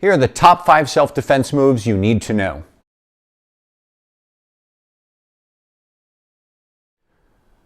Here are the top 5 self-defense moves you need to know.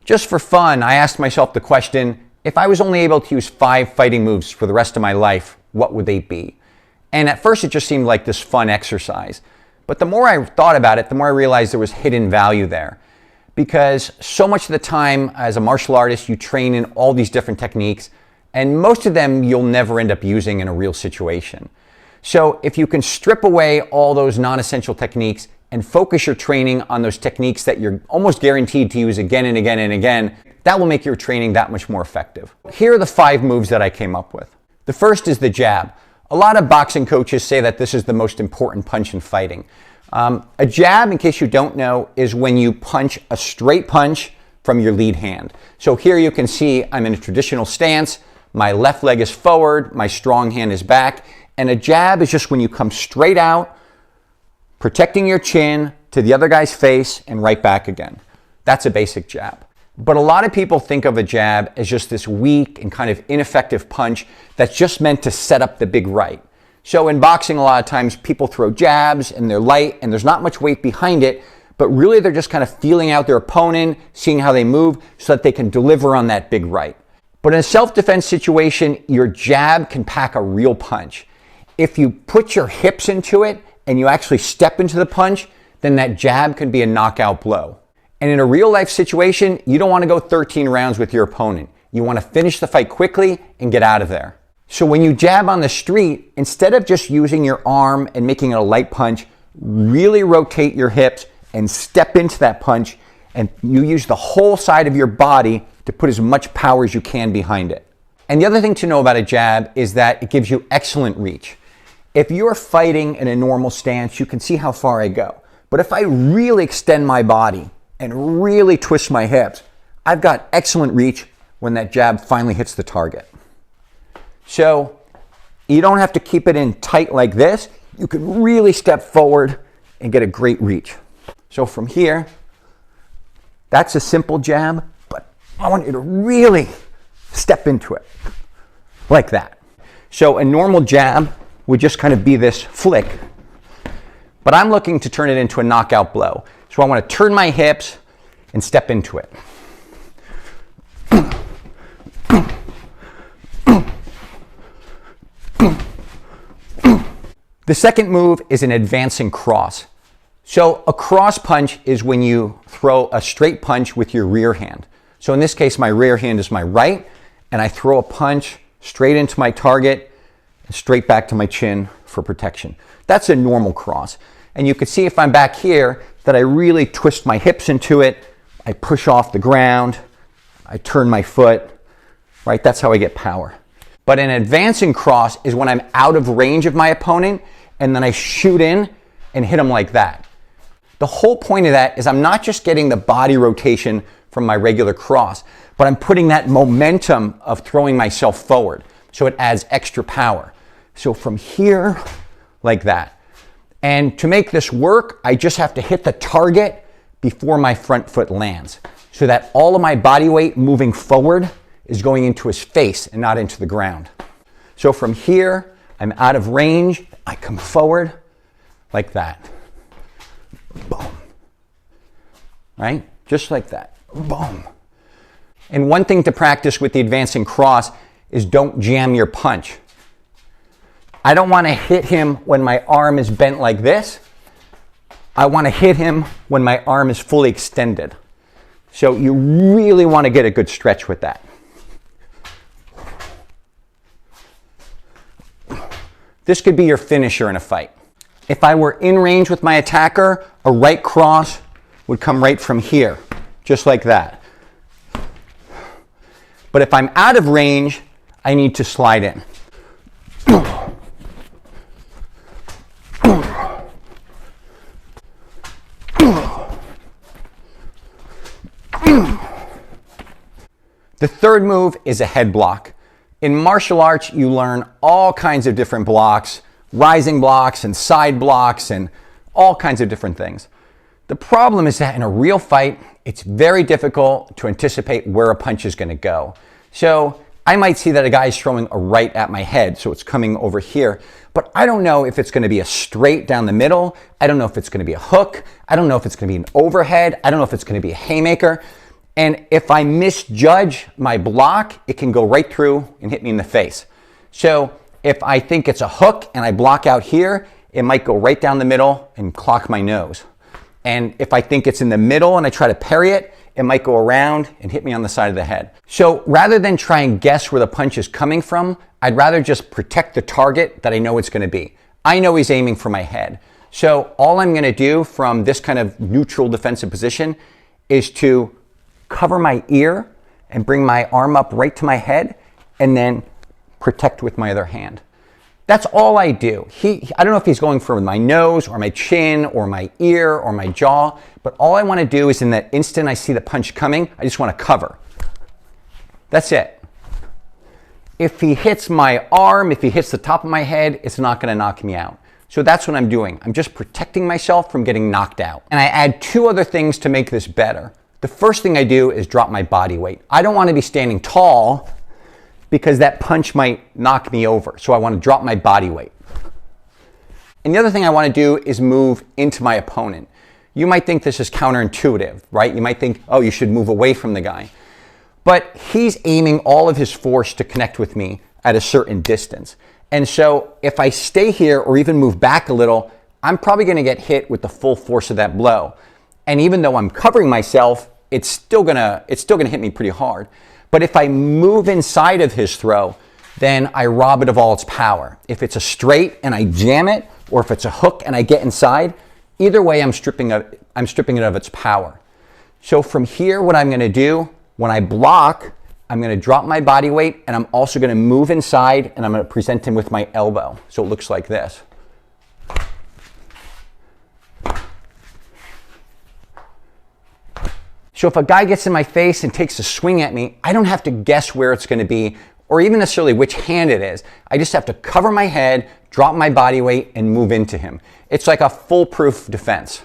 Just for fun, I asked myself the question, if I was only able to use 5 fighting moves for the rest of my life, what would they be? And at first it just seemed like this fun exercise. But the more I thought about it, the more I realized there was hidden value there. Because so much of the time as a martial artist, you train in all these different techniques, and most of them you'll never end up using in a real situation. So if you can strip away all those non-essential techniques and focus your training on those techniques that you're almost guaranteed to use again and again and again, that will make your training that much more effective. Here are the 5 moves that I came up with. The first is the jab. A lot of boxing coaches say that this is the most important punch in fighting. A jab, in case you don't know, is when you punch a straight punch from your lead hand. So here you can see I'm in a traditional stance, my left leg is forward, my strong hand is back, and a jab is just when you come straight out, protecting your chin to the other guy's face and right back again. That's a basic jab. But a lot of people think of a jab as just this weak and kind of ineffective punch that's just meant to set up the big right. So in boxing, a lot of times people throw jabs and they're light and there's not much weight behind it, but really they're just kind of feeling out their opponent, seeing how they move so that they can deliver on that big right. But in a self-defense situation, your jab can pack a real punch. If you put your hips into it and you actually step into the punch, then that jab can be a knockout blow. And in a real life situation, you don't want to go 13 rounds with your opponent. You want to finish the fight quickly and get out of there. So when you jab on the street, instead of just using your arm and making it a light punch, really rotate your hips and step into that punch, and you use the whole side of your body to put as much power as you can behind it. And the other thing to know about a jab is that it gives you excellent reach. If you're fighting in a normal stance, you can see how far I go. But if I really extend my body and really twist my hips, I've got excellent reach when that jab finally hits the target. So you don't have to keep it in tight like this. You can really step forward and get a great reach. So from here, that's a simple jab, but I want you to really step into it like that. So a normal jab would just kind of be this flick, but I'm looking to turn it into a knockout blow. So I want to turn my hips and step into it. The second move is an advancing cross. So a cross punch is when you throw a straight punch with your rear hand. So in this case, my rear hand is my right, and I throw a punch straight into my target and straight back to my chin for protection. That's a normal cross. And you can see if I'm back here that I really twist my hips into it, I push off the ground, I turn my foot, right? That's how I get power. But an advancing cross is when I'm out of range of my opponent and then I shoot in and hit them like that. The whole point of that is I'm not just getting the body rotation from my regular cross, but I'm putting that momentum of throwing myself forward. So it adds extra power. So from here, like that. And to make this work, I just have to hit the target before my front foot lands, so that all of my body weight moving forward is going into his face and not into the ground. So from here, I'm out of range, I come forward like that. Boom. Right? Just like that. Boom. And one thing to practice with the advancing cross is don't jam your punch. I don't want to hit him when my arm is bent like this. I want to hit him when my arm is fully extended. So you really want to get a good stretch with that. This could be your finisher in a fight. If I were in range with my attacker, a right cross would come right from here, just like that. But if I'm out of range, I need to slide in. The third move is a head block. In martial arts, you learn all kinds of different blocks, rising blocks and side blocks and all kinds of different things. The problem is that in a real fight, it's very difficult to anticipate where a punch is going to go. So I might see that a guy is throwing a right at my head, so it's coming over here. but I don't know if it's going to be a straight down the middle. I don't know if it's going to be a hook. I don't know if it's going to be an overhead. I don't know if it's going to be a haymaker. And if I misjudge my block, it can go right through and hit me in the face. So if I think it's a hook and I block out here, it might go right down the middle and clock my nose. And if I think it's in the middle and I try to parry it, it might go around and hit me on the side of the head. So rather than try and guess where the punch is coming from, I'd rather just protect the target that I know it's going to be. I know he's aiming for my head. So all I'm going to do from this kind of neutral defensive position is to cover my ear and bring my arm up right to my head and then protect with my other hand. That's all I do. I don't know if he's going for my nose or my chin or my ear or my jaw, but all I want to do is in that instant I see the punch coming, I just want to cover. That's it. If he hits my arm, if he hits the top of my head, it's not going to knock me out. So that's what I'm doing. I'm just protecting myself from getting knocked out. And I add two other things to make this better. The first thing I do is drop my body weight. I don't want to be standing tall because that punch might knock me over. So I want to drop my body weight. And the other thing I want to do is move into my opponent. You might think this is counterintuitive, right? You might think, oh, you should move away from the guy. But he's aiming all of his force to connect with me at a certain distance. And so if I stay here or even move back a little, I'm probably going to get hit with the full force of that blow. And even though I'm covering myself, it's still gonna hit me pretty hard. But if I move inside of his throw, then I rob it of all its power. If it's a straight and I jam it, or if it's a hook and I get inside, either way I'm stripping it of its power. So from here, what I'm gonna do, when I block, I'm gonna drop my body weight and I'm also gonna move inside and I'm gonna present him with my elbow. So it looks like this. So if a guy gets in my face and takes a swing at me, I don't have to guess where it's going to be or even necessarily which hand it is. I just have to cover my head, drop my body weight, and move into him. It's like a foolproof defense.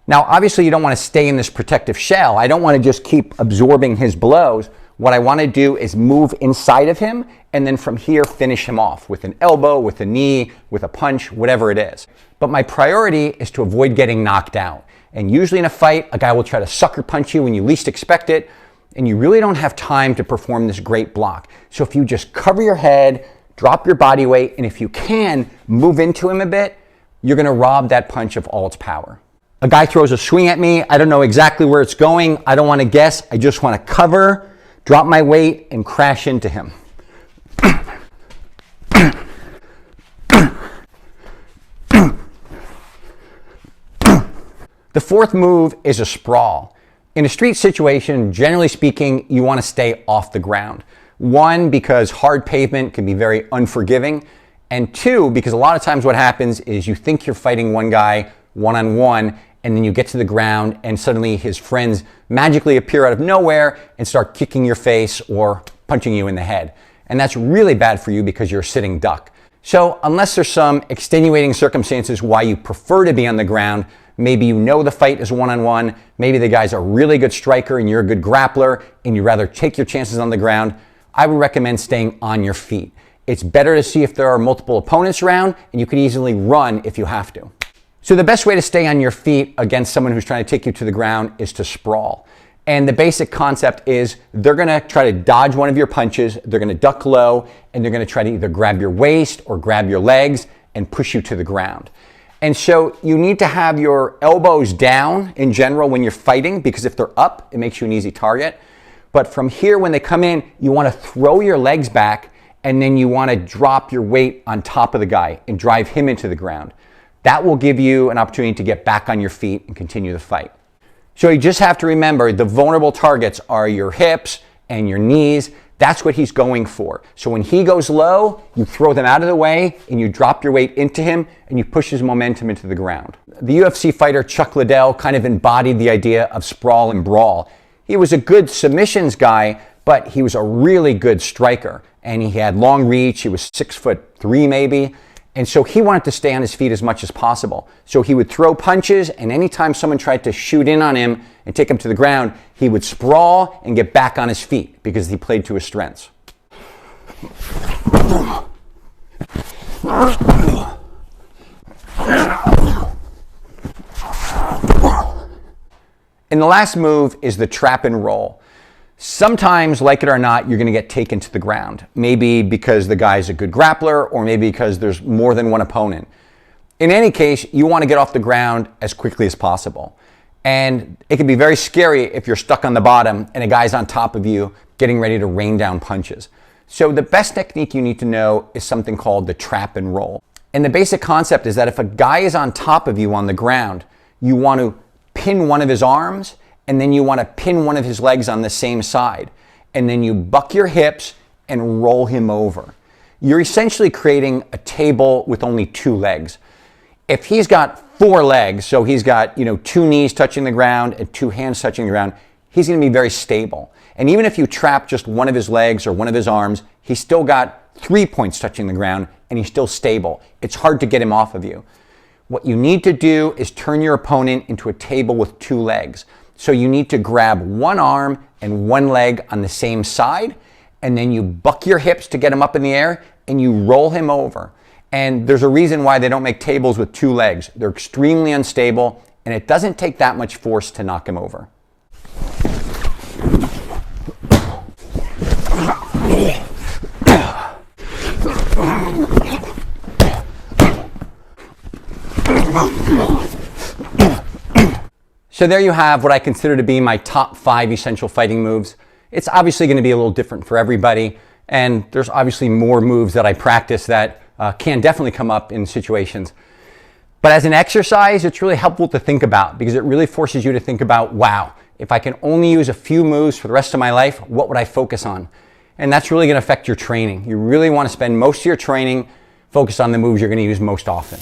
Now, obviously, you don't want to stay in this protective shell. I don't want to just keep absorbing his blows. What I want to do is move inside of him and then from here finish him off with an elbow, with a knee, with a punch, whatever it is. But my priority is to avoid getting knocked out. And usually in a fight, a guy will try to sucker punch you when you least expect it, and you really don't have time to perform this great block. So if you just cover your head, drop your body weight, and if you can, move into him a bit, you're gonna rob that punch of all its power. A guy throws a swing at me, I don't know exactly where it's going, I don't wanna guess, I just wanna cover, drop my weight, and crash into him. The fourth move is a sprawl. In a street situation, generally speaking, you want to stay off the ground. One, because hard pavement can be very unforgiving. And two, because a lot of times what happens is you think you're fighting one guy one-on-one, and then you get to the ground and suddenly his friends magically appear out of nowhere and start kicking your face or punching you in the head. And that's really bad for you because you're a sitting duck. So unless there's some extenuating circumstances why you prefer to be on the ground, maybe you know the fight is one-on-one, maybe the guy's a really good striker and you're a good grappler and you'd rather take your chances on the ground, I would recommend staying on your feet. It's better to see if there are multiple opponents around and you can easily run if you have to. So the best way to stay on your feet against someone who's trying to take you to the ground is to sprawl. And the basic concept is they're gonna try to dodge one of your punches, they're gonna duck low, and they're gonna try to either grab your waist or grab your legs and push you to the ground. And so you need to have your elbows down in general when you're fighting, because if they're up, it makes you an easy target. But from here, when they come in, you want to throw your legs back and then you want to drop your weight on top of the guy and drive him into the ground. That will give you an opportunity to get back on your feet and continue the fight. So you just have to remember the vulnerable targets are your hips and your knees. That's what he's going for. So when he goes low, you throw them out of the way and you drop your weight into him and you push his momentum into the ground. The UFC fighter Chuck Liddell kind of embodied the idea of sprawl and brawl. He was a good submissions guy, but he was a really good striker and he had long reach. He was 6'3" maybe. And so he wanted to stay on his feet as much as possible. So he would throw punches, and anytime someone tried to shoot in on him and take him to the ground, he would sprawl and get back on his feet because he played to his strengths. And the last move is the trap and roll. Sometimes, like it or not, you're going to get taken to the ground. Maybe because the guy's a good grappler, or maybe because there's more than one opponent. In any case, you want to get off the ground as quickly as possible. And it can be very scary if you're stuck on the bottom and a guy's on top of you getting ready to rain down punches. So the best technique you need to know is something called the trap and roll. And the basic concept is that if a guy is on top of you on the ground, you want to pin one of his arms, and then you want to pin one of his legs on the same side. And then you buck your hips and roll him over. You're essentially creating a table with only two legs. If he's got four legs, so he's got, two knees touching the ground and two hands touching the ground, he's going to be very stable. And even if you trap just one of his legs or one of his arms, he's still got 3 points touching the ground and he's still stable. It's hard to get him off of you. What you need to do is turn your opponent into a table with two legs. So you need to grab one arm and one leg on the same side, and then you buck your hips to get him up in the air and you roll him over. And there's a reason why they don't make tables with two legs. They're extremely unstable, and it doesn't take that much force to knock him over. So there you have what I consider to be my top 5 essential fighting moves. It's obviously going to be a little different for everybody, and there's obviously more moves that I practice that can definitely come up in situations. But as an exercise, it's really helpful to think about, because it really forces you to think about, wow, if I can only use a few moves for the rest of my life, what would I focus on? And that's really going to affect your training. You really want to spend most of your training focused on the moves you're going to use most often.